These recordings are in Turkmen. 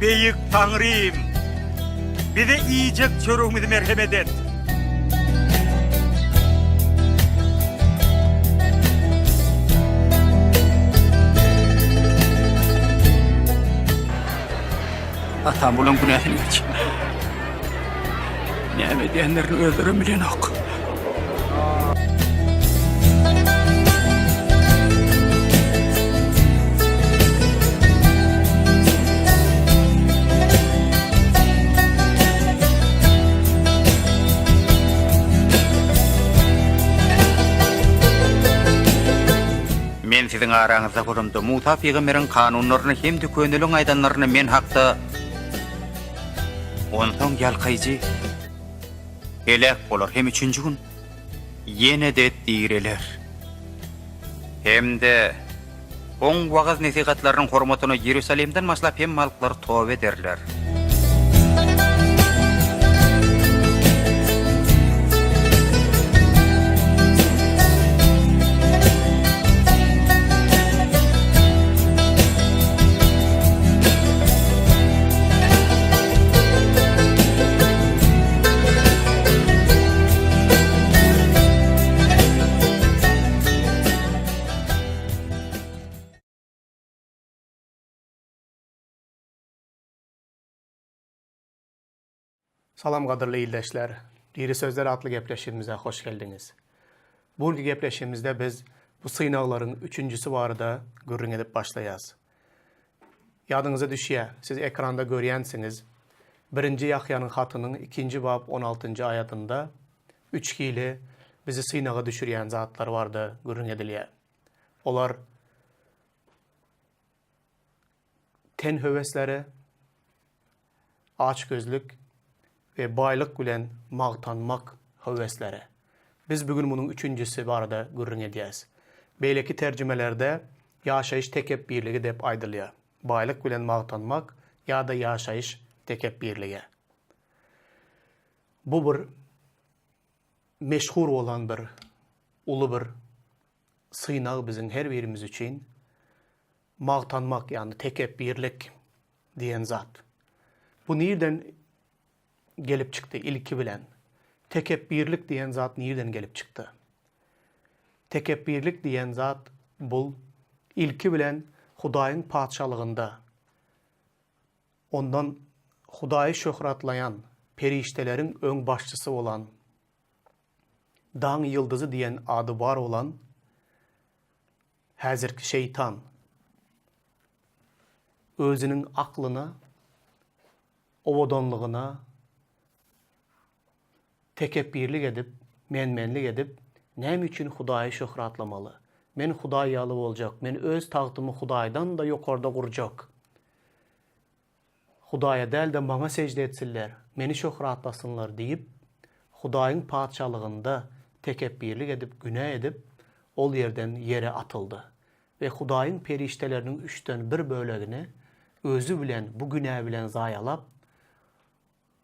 Beyik Tanrım, bize iyicek çorumuzu merhamet et. Atam bulan günahını geç. Näme diyenlerini öldürün bilen ok. Men sizin aranızda kurumda Musa Peygamber'in kanunlarını hem de könülün aydanlarını men hakta ondan yalkayıcı elek olur hem üçüncü gün yine de direler hem de on vağız nesihatlarının hormatını Yerusalim'den maslap hem malklar tövbe derler. Salam qadırlı ildeşler. Diri Sözler adlı gepleşimimize hoş geldiniz. Bugünkü gepleşimimizde biz bu sınavların üçüncüsü barıda gürrün edip başlayaz. Yadınıza düşüye, siz ekranda görüyensiniz. 1. Yahya'nın hatının 2. bab 16. ayetinde 3 kili bizi sınağa düşürüyen zatlar vardı gürrün ediliye. Olar ten hövesleri, açgözlük ve baylık bilen mağtanmak hövesleri. Biz bugün bunun üçüncüsü barada gürrün ediyaz. Beyleki tercümelerde yaşayış tekebbirligi dep aydılıyor. Baylık bilen mağtanmak ya da yaşayış tekebbirligi. Bu bir meşhur olan bir, ulu bir sınav bizim her birimiz için mağtanmak yani tekebbirlik diyen zat. Bu nereden gelip çıktı ilki bilen? Tekebbirlik diyen zat nereden gelip çıktı? Tekebbirlik diyen zat bul ilki bilen Hudayın padşalığında ondan Hudayı şöhratlayan periştelerin ön başçısı olan dağın yıldızı diyen adı var olan hazırki şeytan özünün aklına, ovadanlığına tekebbirlik edip, menmenlik edip, nem için Hudayı şöhratlamalı? Men Hudayalı olacak, men öz tağtımı Hudaydan da yukarıda kuracak. Hudaya del de bana secde etsinler, meni şöhratlasınlar deyip, Hudayın padşalığında tekebbirlik edip, günah edip, ol yerden yere atıldı. Ve Hudayın periştelerinin 3'ten 1 bölüğünü özü bilen, bu günah bilen zayalap,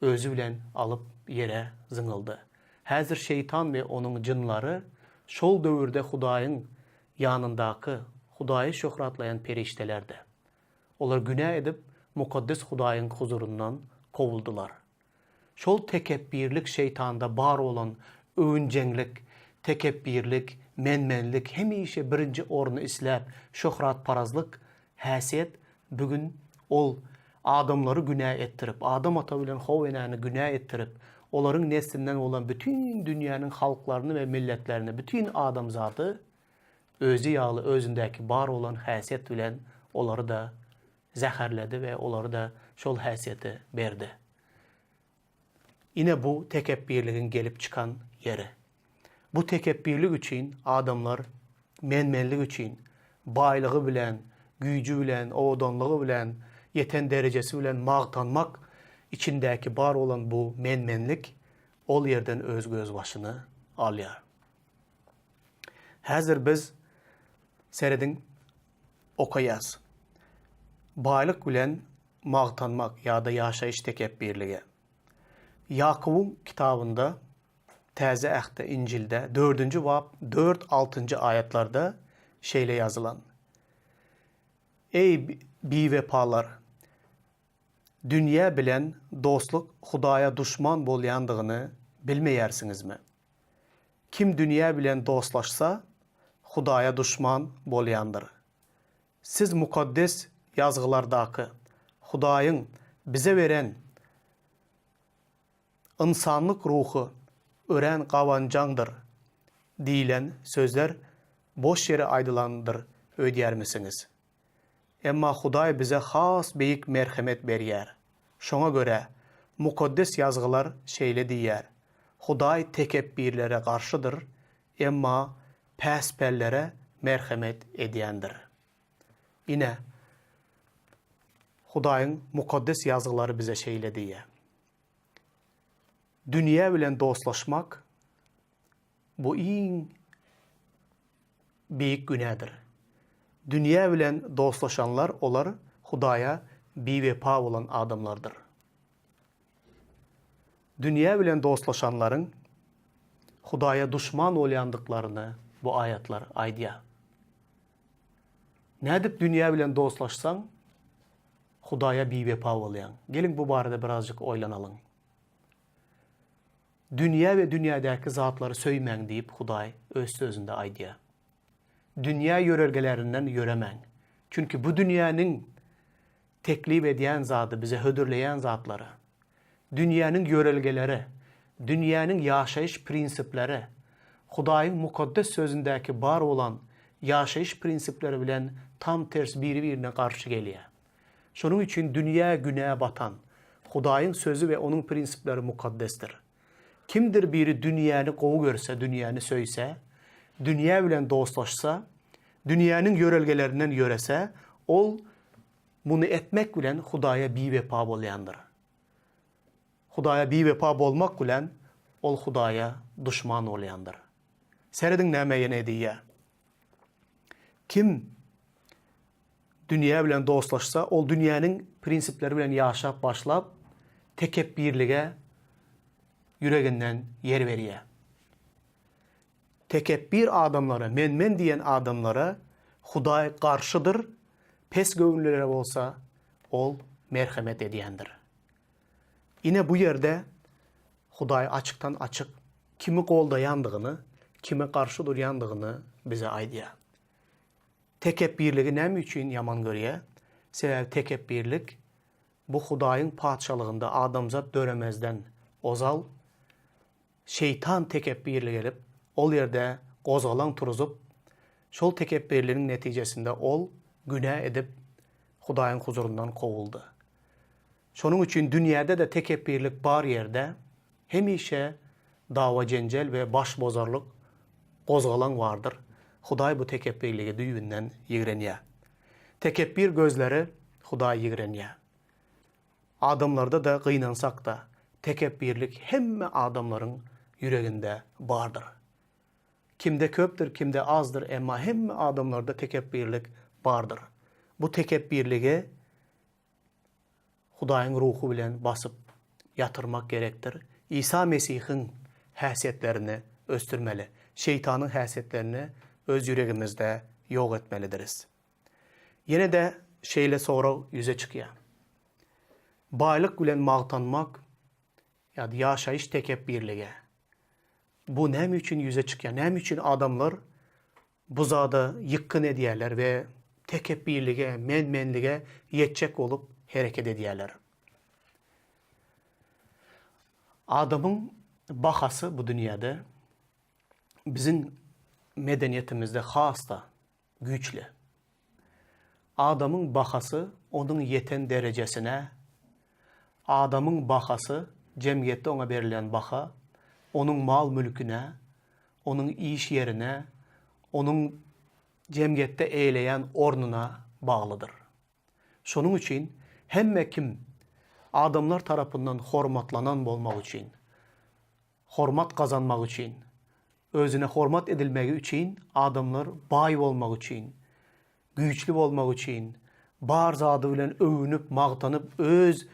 özü bilen alıp yere zıngıldı. Hazır şeytan ve onun cınları şol dövrde Hudayın yanındaki Hudayı şöhratlayan periştelerde. Onlar günah edip mukaddes Hudayın huzurundan kovuldular. Şol tekebbirlik şeytanda bar olan övüncenlik, tekebbirlik, menmenlik, hemişe birinci ornu islap, şöhrat parazlık, hasiyet bugün ol adamları günah ettirip, adam atabilen hovenanı günah ettirip, onların neslinden olan bütün dünyanın halklarını ve milletlerini, bütün adam zatı özü yağlı, özündeki bar olan hasiyet bilen onları da zəhərlədi ve onları da şol hasiyeti verdi. Yine bu tekebbirliğin gelip çıkan yeri. Bu tekebbirlik için adamlar menmenlik için baylığı bilen, gücü bilen, oğdanlığı bilen, yeten derecesi bilen mağtanmak içindeki bar olan bu menmenlik ol yerden öz göz başını alıyor. Hazır biz seredin okuyaz. Baylık bilen mağtanmak ya da yaşayış tekebbirliği. Yakub'un kitabında Təzə Əhdə İncil'de 4. bab 4-6. ayetlerde şeyle yazılan. Ey bivepalar, Dünya bilen dostluk Hudaya düşman bolýandygyny bilmeýärsiňizmi? Kim dünya bilen dostlaşsa Hudaya düşman bolýandyr. Siz mukaddes yazgylardaky Hudaýyň bize beren insanlyk ruhu ören gawanjaňdyr diýilen sözler boş ýere aýdylandyr öýdýärmisiňiz? Emma Hudaý bize has beýik merhemet berýär. Şoňa göre mukaddes yazgylar şeýle diýär. Hudaý tekebbirlere garşydyr, emma päspellere merhemet edýändir. Ine Hudaýyň mukaddes yazgylary bize şeýle diýär. Dünya bilen dostlaşmak bu iň beýik günädir. Dünya bilen dostlaşanlar olar Hudaýa biwepa bolan adamlardır. Dünya bilen dostlaşanlaryň Hudaýa düşman bolýandyklaryny bu ayatlar aýdýar. Nädip dünya bilen dostlaşsaň Hudaýa biwepa bolýan? Gelin bu barada birazjyk oýlanalyň. Dünya ve dünyadaki zatları söylemen deyip Hudaý öz sözünde aýdýar. Dünya yörelgelerinden yöremen. Çünkü bu dünyanın teklif edýän zatı, bize hödürleyen zatları, dünyanın yörelgeleri, dünyanın yaşayış prinsipleri, Hudaýyň mukaddes sözündeki bar olan yaşayış prinsipleri bilen tam ters biri-birine karşı gelýär. Şonun için dünya günähe batan, Hudaýyň sözü ve onun prinsipleri mukaddestir. Kimdir biri dünyanı gowy görse, dünyanı söýse, dünya bilen dostlaşsa, dünyanın yörelgelerinden yörese, ol bunu etmek bilen Hudaýa biwepa bolýandyr. Hudaýa biwepa bolmak bilen ol Hudaýa düşman bolýandyr. Serediň näme ýene diýär? Kim dünya bilen dostlaşsa, ol dünyanın prinsipleri bilen ýaşap başlap tekebbirlige yüreginden yer berýär. Tekebbir adamlara, men diyen adamlara Hudaý garşydyr, pes göwnlülere bolsa ol merhemet edýändir. Ine bu yerde Hudaý açyktan açyk kimi goldaýandygyny, kime garşy durýandygyny bize aýdýar. Tekebbirligi näme üçin yaman görýär? Sebäbi tekebbirlik bu Hudaýyň padşalygynda adamzat döremezden ozal, şeytan tekebbirli gelip ol yerde qozalan turuzup, şol tekebbirlinin netijesinde ol günah edip Hudaýyň huzurundan kovuldu. Şonun için dünyada da tekebbirlik bar yerde hemişe dava cencel ve başbozarlyk qozalan vardır. Hudaý bu tekebbirligi düýünden ýigrenýär. Tekebbir gözleri Hudaý ýigrenýär. Adamlarda da gynansak da tekebbirlik hemme adamların yüreginde bardır. Kimde köptür, kimde azdır, emma hemme adamlarda tekebbirlik bardır. Bu tekebbirligi Hudaýyň ruhu bilen basıp yatırmak gerektir. İsa Mesihiň häsiýetlerini östürmeli. Şeytanyň häsiýetlerini öz yüregimizde ýok etmelidiriz. Yine de şeyle sonra yüze çıkýar. Baylyk bilen magtanmak ýa-da ýaşaýyş tekebbirligi. Bu näme üçin yüze çıkýar? Näme üçin adamlar bu zada ýykyn edýärler we tekebbirlige, menmenlige ýetjek bolup hereket edýärler. Adamın bahası bu dünyada bizim medeniyetimizde hasta, güçlü. Adamın bahası onun yeten derecesine, adamın bahası cemiyette ona verilen baha, onun mal mülküne, onun iş yerine, onun cemiyette eyleyen ornuna bağlıdır. Şunun için hemme kim adamlar tarafından hormatlanan bolmak için, hormat kazanmak için, özüne hormat edilmegi için, adamlar bay olmak için, güçlü olmak için, bar zady bilen övünüp, magtanıp, öz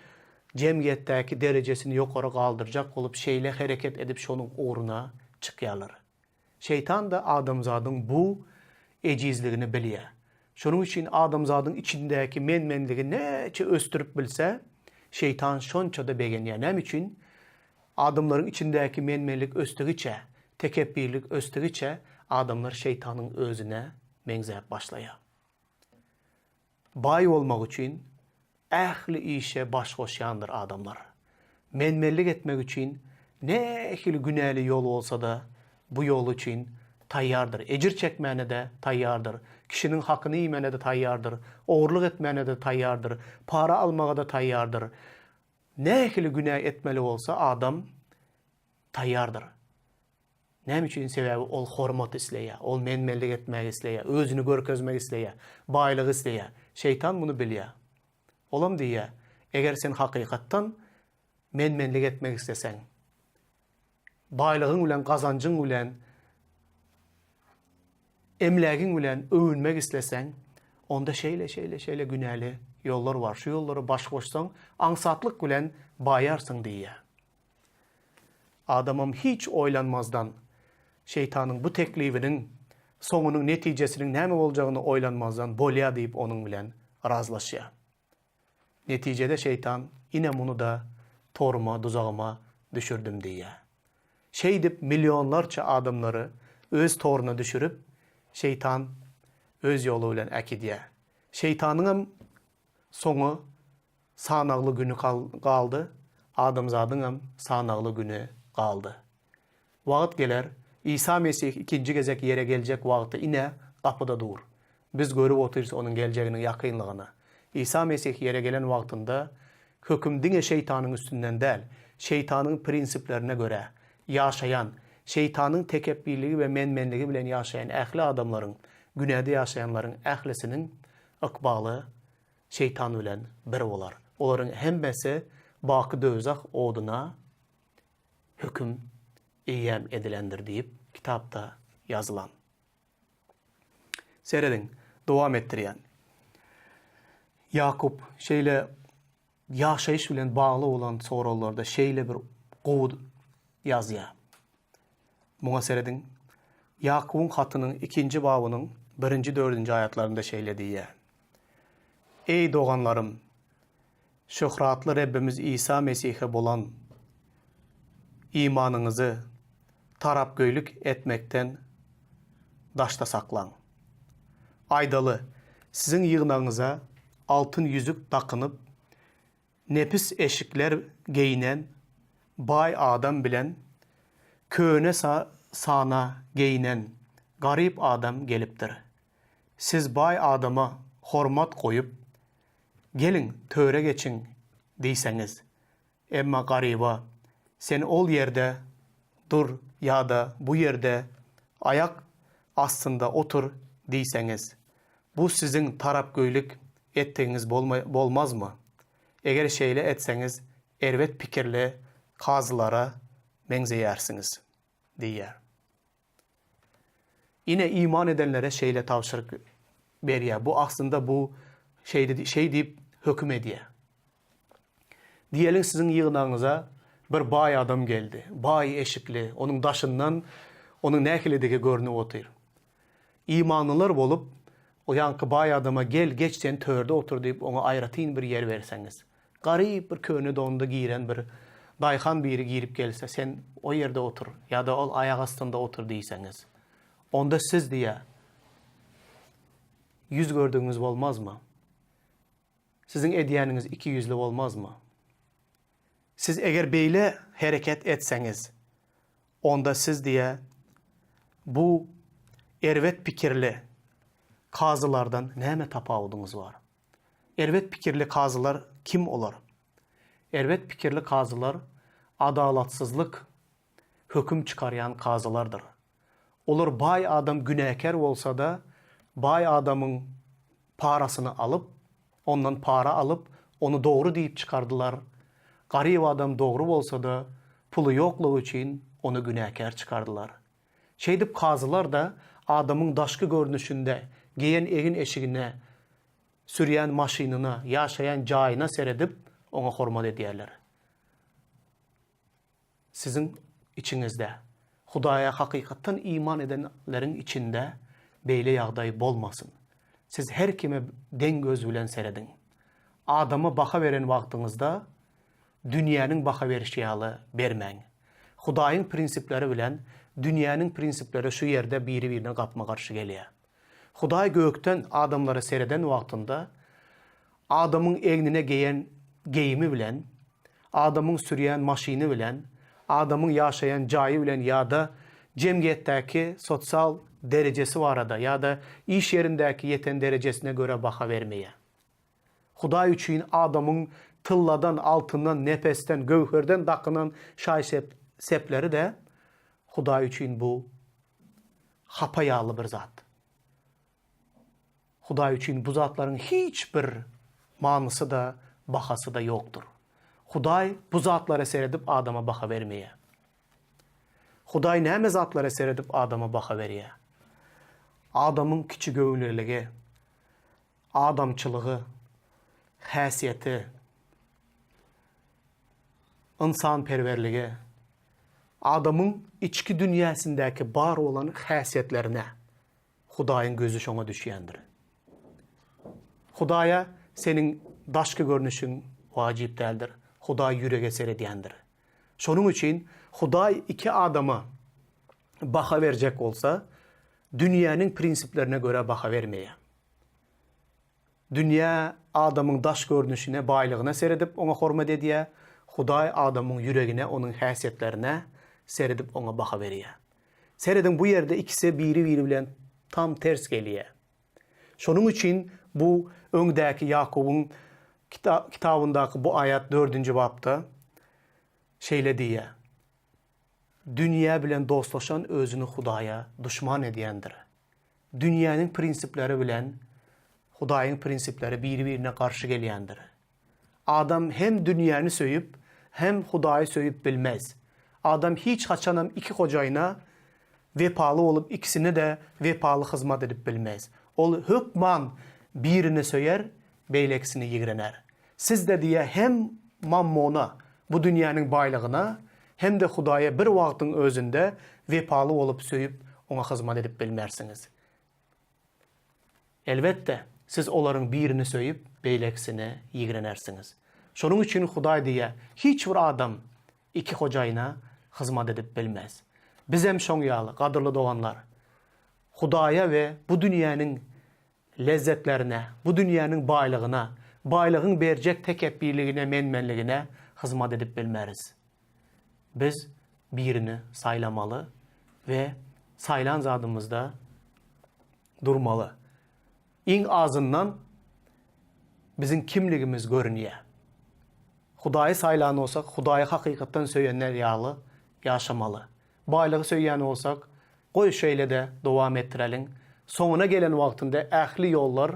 cemiyetteki derecesini yukarı kaldıracak olup şeyle hareket edip şonun uğruna çıkýarlar. Şeytan da adamzadın bu ecizligini bilýär. Şonun için adamzadın içindeki menmenligi neçe östürüp bilse, Şeytan şonça da begenýän üçin adamların içindäki menmenlik östügiçe, tekebbirlik östügiçe adamlar şeytanın özüne meňzäp başlaýar. Bay olmak için ähli işe baş koşyandır adamlar. Menmenlik etmek için ne ehli günäli yol olsa da bu yol için tayyardır. Ecir çekmene de tayyardır. Kişinin hakkını yemene de tayyardır. Oğurluk etmene de tayyardır. Para almağa da tayyardır. Ne ehli günah etmeli olsa adam tayyardır. Näme üçin sebäbi ol hormat isleýär, ol menmenlik etmek isleýär, özünü görkezmek isleýär, baýlyk isleýär. Şeytan bunu bilýär. Olam diýär, eger sen hakykatdan menmenlik etmek isteseň, baýlygyň bilen, gazanjyň bilen, emlägiň bilen övünmek isteseň, onda şeýle günäli yollar var. Şu yolları baş koşsaň, aňsatlyk bilen baýarsyň diýär. Adamım hiç oylanmazdan şeytanın bu teklifinin soňunyň netijesiniň näme boljagyny oylanmazdan bolýa diýip onuň bilen razlaşýar. Netijede şeytan ine muny da toruma, duzagıma düşürdüm diýär. Şey dip milyonlarça adamları öz toruna düşürüp şeytan öz yolu bilen äkidýär. Şeytanyň soňu sanagly günü kaldı, adamzadyň sanagly günü kaldı. Wagt geler, İsa Mesih ikinci gezek yere gelecek wagty ine kapıda dur. Biz görüp oturýarys onun geljeginiň ýakynlygyny. İsa Mesih yere gelen wagtynda höküm diňe şeytanyň üstünden däl, şeytanyň prinsiplerine göre ýaşayan, şeytanyň tekebbirligi we menmenligi bilen ýaşayan ähli adamlaryň, günäde ýaşayanlaryň ählisiniň ykbaly şeytan bilen bir bolar. Olaryň hemmesi baky dözak oduna hüküm eýem edilendir diýip kitapta yazılan. Seredin, dowam etdirýän. Yakup şeýle ýaşaýyş bilen bagly olan soralarda şeýle bir gowud ýazýar. Muňa seredin, Yakup'un hatynyň 2-nji babynyň 1-4 ayatlarında şeýle diýär. Ey doganlarym, şöhratly Rabbimiz İsa Mesih'e bolan imanınızı tarapgöylük etmekten daşta saklan. Aydalı, sizin yığınağınıza altın yüzük takınıp, nepis eşikler giyinen, bay adam bilen, köne sana giyinen, garip adam geliptir. Siz bay adama hormat koyup, gelin töre geçin diyseniz, emma gariba, sen ol yerde dur ya da bu yerde ayak aslında otur diyseniz, bu sizin tarapgöylük ettiğiniz bolmaz mı? Eger şeýle etseniz, ervet pikirli kazılara meňzeýärsiniz diýär. Yine iman edenlere şeýle tavşyryk berýär. Bu aslında bu şey diýip höküm edýär. Diýelim sizin ýygnağınıza bir bay adam geldi. Bay eşikli. Onun daşından onun näkilidigi görünüp otur. İmanlılar bolup o yankı bay adama gel geç sen törde otur deyip ona aýratyn bir yer verseniz. Garip bir köne donda giren bir dayhan biri girip gelse sen o yerde otur ya da ol ayak astında otur diyseniz. Onda siz diye yüz gördüğünüz olmaz mı? Sizin edýäniniz iki yüzlü olmaz mı? Siz eger beýle hereket etseniz, onda siz diye bu ervet pikirli kazılardan näme tapawdyňyz var? Ervet pikirli kazılar kim olar? Ervet pikirli kazılar adalatsızlık höküm çıkaryan kazılardır. Olur bay adam günahkar olsa da bay adamın parasını alıp, ondan para alıp onu doğru deyip çıkardılar. Garip adam doğru olsa da pulu yokluğu için onu günahkar çıkardılar. Şeydip kazılar da adamın daşkı görünüşünde giyen evin eşigine, sürüyen maşinına, yaşayan cayına seredip ona hormat edýärler. Sizin içinizde, Hudaýa hakykatdan iman edenlerin içinde beýle ýagdaý bolmasın. Siz her kime den göz bilen seredin. Adama baka veren wagtyňyzda dünyanın baha verişiyalı bermeň. Hudaýyň prinsipleri bilen dünyanın prinsipleri şu yerde biri-birine gapma garşy gelýär. Hudaý gökten adamlara sereden wagtynda adamın egnine geýen geyimi bilen, adamın sürýän maşyny bilen, adamın ýaşaýan jaýy bilen ýa-da jemgyýetdäki sosial derecesi barada ýa-da iş yerindäki yeten derejesine göre baha vermeýär. Hudaý üçin adamın tılladan, altından, nefesten, gövherden dakynan şaý sepleri de Hudaý üçin bu hapaýaly bir zat. Hudaý üçin bu zatlaryň hiç bir manysy da, bahasy da ýokdur. Hudaý bu zatlara seredip adama baha vermeýär. Hudaý näme zatlara seredip adama baha berýär? Adamın kiçi göwnüligi, adamçylygy, häsiýeti, insanperwerligi, adamın içki dünýäsindäki bar olan häsiýetlerine Hudaýyň gözü şoňa düşýändir. Hudaýa senin daşky görnüşiň wajip däldir. Hudaý ýürege seredýändir. Şonuň üçin Hudaý iki adama baha berjek bolsa, dünýäniň prinsiplerine göre baha vermeýär. Dünýä adamın daş görnüşine, baýlygyna seredip oňa hormat edýär. Hudaý adamın ýüregine, onuň häsiýetlerine seredip oňa baha berýär. Seredin bu ýerde ikisi biri-biri bilen tam ters gelýär. Şonuň üçin bu öňdäki Ýakubyň kitabyndaky bu ayat 4-nji babda şeýle diýär. Dünýä bilen dostlaşan özüni Hudaýa düşman edýändir. Dünýäniň prinsipleri bilen Hudaýyň prinsipleri biri-birine garşy gelýändir. Adam hem dünýäni söýüp, hem Hudaýy söýüp bilmez. Adam hiç haçanam iki hojaýyna wepaly olup, ikisine de wepaly hyzmat edip bilmez. Ol hökman birini söýer, beýleksini ýigrener. Siz de diýe hem mammona, bu dünýäniň baýlygyna, hem de Hudaýa bir wagtyň özünde wepaly olup söýüp, oňa hyzmat edip bilmersiňiz. Elbetde siz olaryň birini söýüp, beýleksini ýigrenersiňiz. Şonuň üçin Hudaý diýe, hiç bir adam iki hojaýyna hyzmat edip bilmez. Biz hem şoň ýaly, gadyrly doganlar, Hudaýa we bu dünýäniň lezzetlerine, bu dünýäniň baýlygyna, baýlygyň berjek tekebbirligine, menmenligine hyzmat edip bilmeriz. Biz birini saýlamaly we saýlan zadymyzda durmaly. İň azyndan bizim kimligimiz görünýär. Hudaýy saýlan olsak, Hudaýy hakykatdan söýenler ýaly ýaşamaly. Baýlygy söýýän olsak, goý şeýle de dowam etdireliň. Soňuna gelen wagtynda ähli ýollar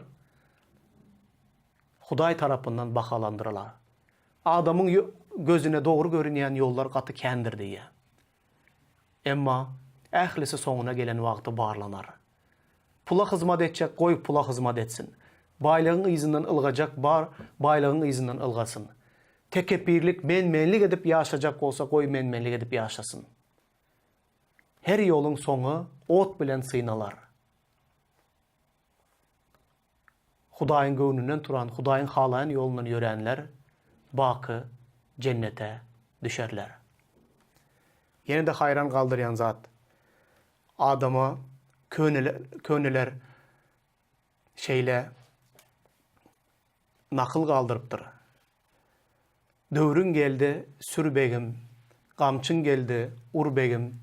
Hudaý tarapyndan bahalandyrylar. Adamyň gözüne dogry görünýän ýollar gaty kändir diýär. Emma ählisi soňuna gelen wagty barlanar. Pula hyzmat etjek, goý pula hyzmat etsin. Baýlygyň ýzynyň ylgajak, baýlygyň ýzynyň ylgasyn. Tekebbirlik, menmenlik edip ýaşajak bolsa, goý menmenlik edip ýaşasyn. Her ýoluň soňu ot bilen synalar. Hudaýyň göwnünden turan, Hudaýyň halayan ýolundan ýörenler baky cennete düşerler. Yine de hayran kaldıryan zat. Adama köneler şeyle nakıl kaldırıptır. Dövrün geldi sür begim, kamçın geldi ur begim,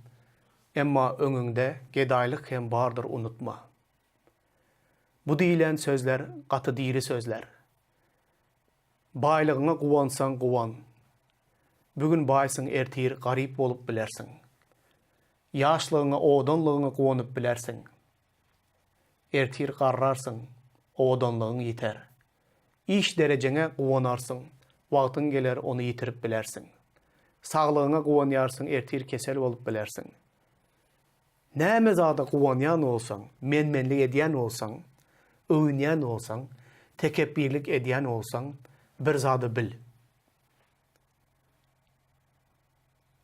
emma öňüňde gedaýlyk hem bardır unutma. Bu diýilen sözler gaty diri sözler. Baýlygyňa guwansaň guwan. Bugün baýsyň ertir garyp bolup bilersiň. Ýaşlygyňa odanlygyňa guwanyp bilersiň. Ertir garrarsyň, odanlygyň ýeter. İş derejeňe guwanarsyň, wagtyň geler onu ýitirip bilersiň. Saglygyňa guwanýarsyň, ertir kesel bolup bilersiň. Näme zada guwanýan bolsaň, menmenlik edýän bolsaň, öwünýän bolsaň, tekebbirlik edýän bolsaň, bir zady bil.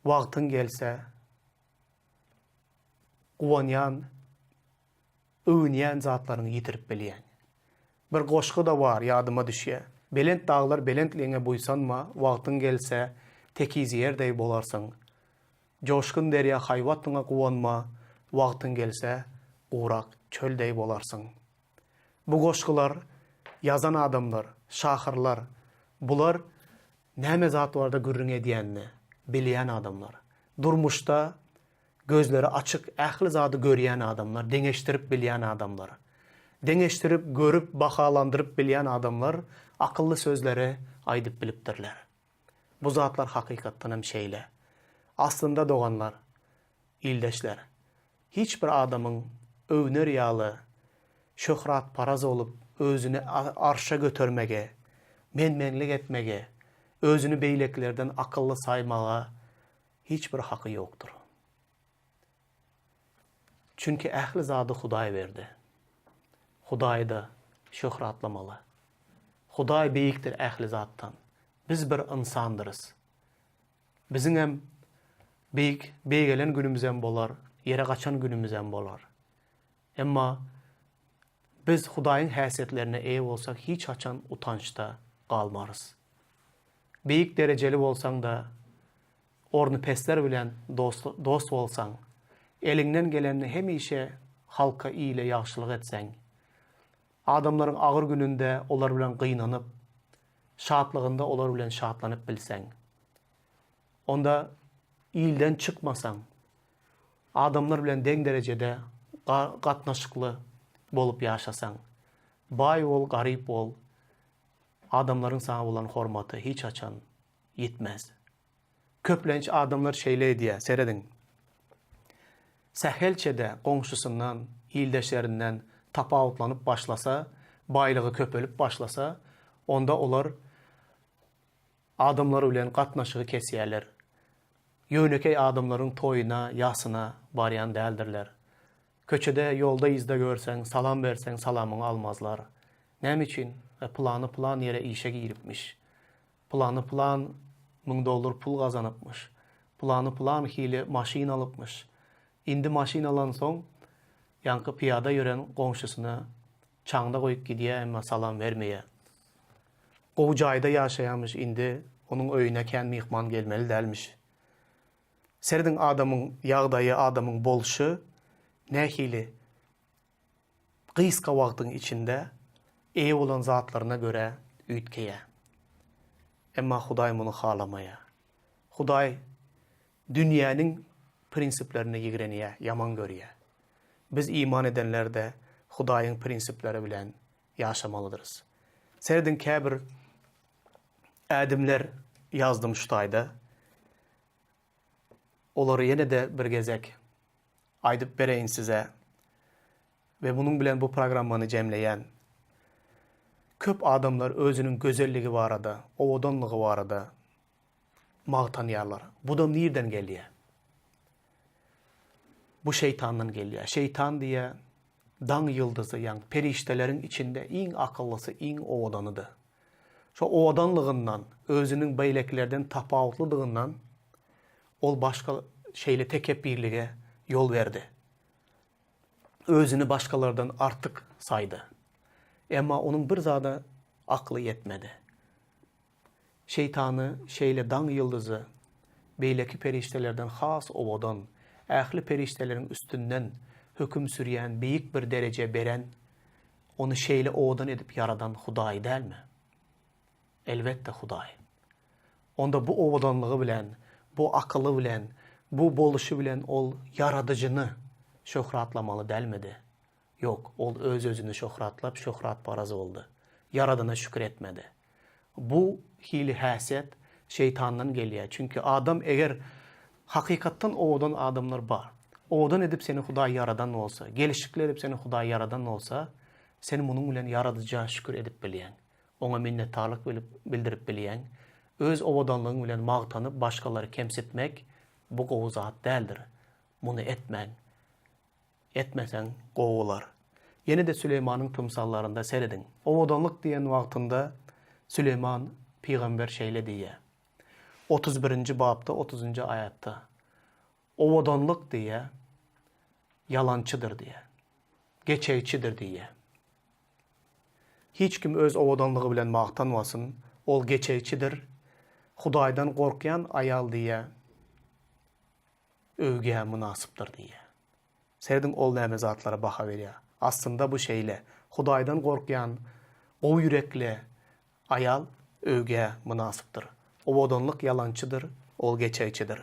Wagtyň gelse, guwanýan, öwünýän zatlaryny ýitirip bilýän. Bir goşgy da bar, ýadyma düşýär. Belent dağlar belentliğine buysanma, wagtyň gelse tekiz yerdey bolarsın. Joşkun derya haywatyňa guwanma, wagtyň gelse urak çöldey bolarsın. Bu goşgular yazan adamlar, şahyrlar, bular näme zat barda gürrüň edýänini bilýän adamlar. Durmuşda gözleri açık, ähli zady görýän adamlar, deňeşdirip bilýän adamlar. Deňeşdirip, görüp, bahalandyryp bilýän adamlar akıllı sözleri aýdyp bilipdirler. Bu zatlar hakykatdan hem şeýle. Aslında doganlar, ildeşler, hiç bir adamın övünür ýaly, şöhrat paraz olup, özüni arşa götürmege, menmenlik etmege, özünü beýleklerden akıllı saymaga hiç bir haky ýokdur. Çünkü ähli zady Hudaý berdi. Hudaý da şöhratlamaly. Hudaý beýikdir ähli zatdan. Biz bir insandyrız. Biziň hem beýik beýgelen günümüz hem bolar, yere gaçan günümüz hem bolar. Emma biz Hudaýyň häsiýetlerine eýe bolsak hiç açan utançda galmarys. Beýik derejeli bolsaň da, orny pesler bilen dost bolsaň, elinden geleni hemişe halka ile ýagşylyk etseň, adamlaryň agyr gününde olar bilen gynanyp, şatlygynda olar bilen şatlanyp bilseň, onda ilden çıkmasaň, adamlar bilen deň derejede gatnaşykly bolup ýaşasaň, baý bol, garyp bol, adamlaryň sana bolan hormaty hiç açan yetmez. Köplenç adamlar şeýle diýär, seredin. Sähelçede goňşusyndan, ildeşlerinden tapawutlanyp başlasa, baýlygy köpelip başlasa, onda olar adamlar bilen gatnaşygy kesýärler. Ýönekey adamlaryň toýuna, ýasyna barýan däldirler. Köçede, yolda izde görsen, salam versen salamını almazlar. Näme için? Planı plan yere işe giripmiş. Planı plan $1000 pul kazanıpmış. Planı plan hili maşin alıpmış. Indi maşin alan soň ýanky piyada ýören goňşusyna çaňda goýup gidýär, emma salam vermeýär. O jaýda ýaşaýarmyş, indi onuň öýüne kän mihman gelmeli dälmiş. Serdin adamyň ýagdaýy, adamyň bolşy nähili gyska wagtyň içinde eýe bolan zatlaryna göre üýtkeýär. Emma Hudaý muny halamaýar. Hudaý dünýäniň prinsiplerine ýigrenýär, yaman görýär. Biz iman edenler de Hudaýyň prinsipleri bilen ýaşamalydyryz. Serdin käbir ädimler ýazdym şu taýda. Olary ýene de bir gezek aýdyp bereýin size ve bunun bilen bu programmany jemleýän köp adamlar özünün gözelligi barada, owadanlygy barada magtanýarlar. Bu da nirden gelýär? Bu şeytandan gelýär. Şeytan diye daň ýyldyzy, ýani perişteleriň içinde iň akıllysy, iň owadanydy. Şo owadanlygyndan, özünün beýleklerden tapawutlydygyňdan ol başka şeýle tekebbirlige yol verdi. Özünü başkalardan artık saydı. Emma onun bir zada aklı yetmedi. Şeytanı şeýle daň ýyldyzy, beýleki periştelerden has owadan, ähli periştelerin üstünden hüküm sürýän, beýik bir derece beren, onu şeýle owadan edip yaradan Hudaý dälmi? Elbette Hudaý. Onda bu owadanlygy bilen, bu akıllı bilen, bu boluşu bilen ol yaradıcını şöhratlamalı dälmedi. Yok, ol öz-özünü şöhratlap, şöhrat parazı oldu. Yaradana şükür etmedi. Bu hili häsiýet şeytandan gelýär. Çünkü adam eger hakykatdan owadan adamlar bar. Owadan edip seni Hudaý yaradan olsa, gelişikli edip seni Hudaý yaradan olsa, seni munuň bilen yaradyjyna şükür edip bilýän. Oňa minnetdarlyk bildirip bilýän. Öz owadanlygyň bilen magtanyp başgalary kemsitmek bu gowy zat däldir. Muny etmeň. Etmesen gowular. Yine de Süleymanyň tymsallarynda seredin. Owadanlyk diýen wagtynda Süleyman peýgamber şeýle diýär. 31-nji babda 30-njy aýatda. Owadanlyk diýär, yalançydyr diýär. Geçeýçidir diýär. Hiç kim öz owadanlygy bilen magtanmasyn. Ol geçeçidir. Hudaýdan gorkyan ayal diýe öwge münasipdir diýe. Serdin ol näme zatlara baha berýär. Aslında bu şeýle Hudaýdan gorkyan o yürekli ayal öwge münasipdir. Owadanlyk yalançydyr, ol geçeçidir.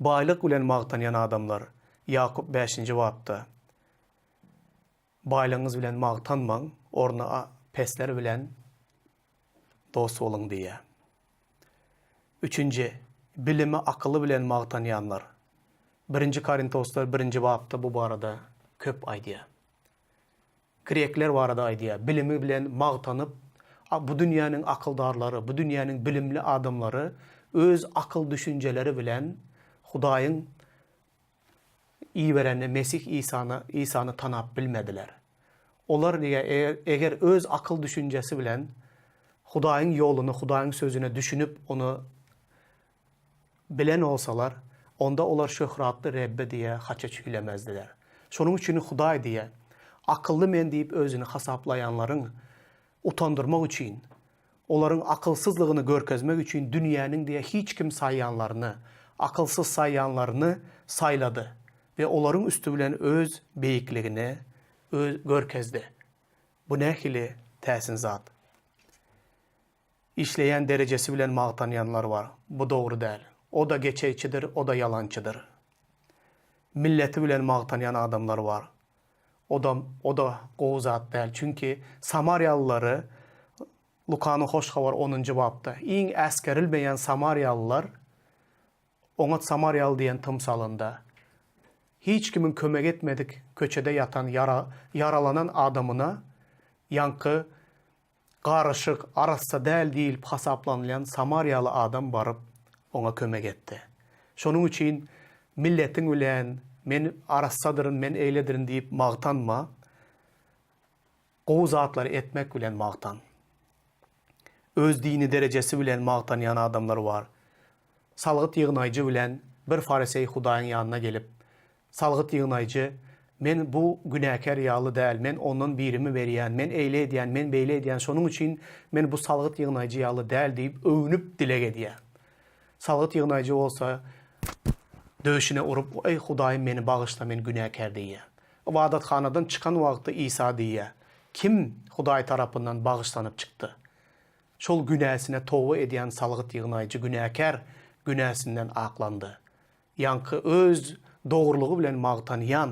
Baýlyk bilen magtanýan adamlar Yakup 5-nji babda baýlygyňyz bilen magtanmaň, orna pesler bilen dost bolun diye. 3. Bilimi akıllı bilen magtanýanlar. 1. Korintoslar 1. babda bu barada köp aýdýar. Grekler barada aýdýar. Bilimi bilen magtanyp, bu dünýäniň akyldarlary, bu dünýäniň bilimli adamlary öz akıl düşünjeleri bilen Hudaýyň iýbereni Mesih İsa'ny tanap bilmediler. Olar eger öz akıl düşünjesi bilen Hudaýyň ýoluny, Hudaýyň sözüne düşünüp onu bilen olsalar, onda olar şöhratly Rebbe diýe haça çüýlemezdiler. Şonuň üçin Hudaý diýe akıllı men diýip özüni hasaplayanlaryň utandyrmak üçin, olaryň akılsızlygyny görkezmek üçin dünýäniň diýe hiç kim saýýanlaryny, akılsız saýýanlaryny saýlady ve olaryň üstü bilen öz beýikligini görkezdi. Bu nähili täsin zat. İşleyen derecesi bilen magtanyanlar var. Bu doğru değil. O da geçeçidir, o da yalançıdır. Milleti bilen magtanyan adamlar var. O da gowy zat değil. Çünkü Samaryalıları Lukanyň hoş habar 10-njy babda iň äskerilmeýän Samaryalılar ona Samaryalı diýen tymsalında hiç kimin kömek etmedik köçede yatan yaralanan adamına yankı qarışık arassa däl diýilip hasaplanýan Samaryalı adam barıp ona kömek etdi. Şonuň üçin milletiň bilen men arassadyryn, men eýledirin diýip magtanma. Gowy zatlary etmek bilen magtan. Öz dini derecesi bilen magtanýan adamlar var. Salgyt ýygnaýjy bilen bir farisey Hudaýyň ýanyna gelip, salgyt ýygnaýjy men bu günäkär ýaly däl, men ondan birimi berýän, men eýle edýän, men beýle edýän, şonuň üçin men bu salgyt ýygnaýjy ýaly däl diýip övünüp dile gedýär. Salgyt ýygnaýjy bolsa döşüne urup, "Ey Hudaýym meni bagyşla, men günäkär" diýär. Ibadatxanadan çıkan wagtda İsa diýär. Kim Hudaý tarapyndan bagyşlanyp çykdy? Şol günäsine towba edýän salgyt ýygnaýjy günäkär günäsinden aklandy. Yankı öz doğruluğu bilen magtanýan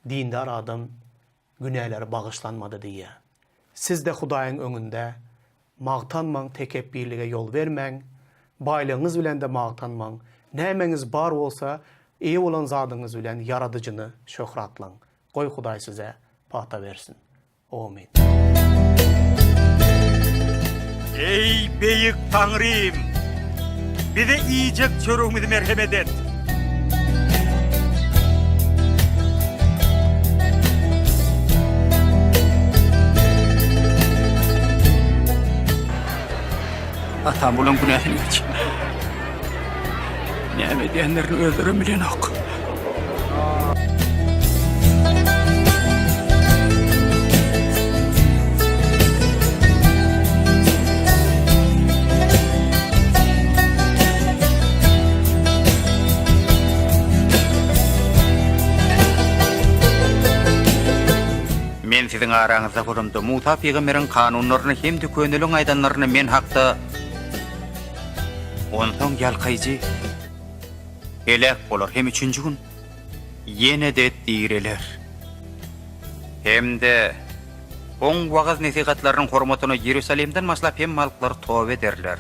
dindar adam günäleri bagyşlanmady diýär. Siz de Hudaýyň öňünde magtanmaň, tekebbirlige yol bermäň, baýlygyňyz bilen de magtanmaň. Nämeňiz bar bolsa, eýe bolan zadyňyz bilen yaradyjyny şöhratlaň. Goý Hudaý size pahta bersin. Amin. Ey beýik Taňrym, bize iýjek çörüňizi merhemet et. Atam bulan günahını geç. Näme diýenlerini öldürüm bilen ok. Men siziň araňyzda gurumdy Musa peýgamberiň kanunlaryny hem düköneliň aýdanlaryny men hakda ondan ýalkaýjy elek bolar hem 3-nji gün ýene de diýreler. Hemde oň wagaz nesihatlarynyň hormatyna Ýerusalemden maslap hem malklar tow ederler.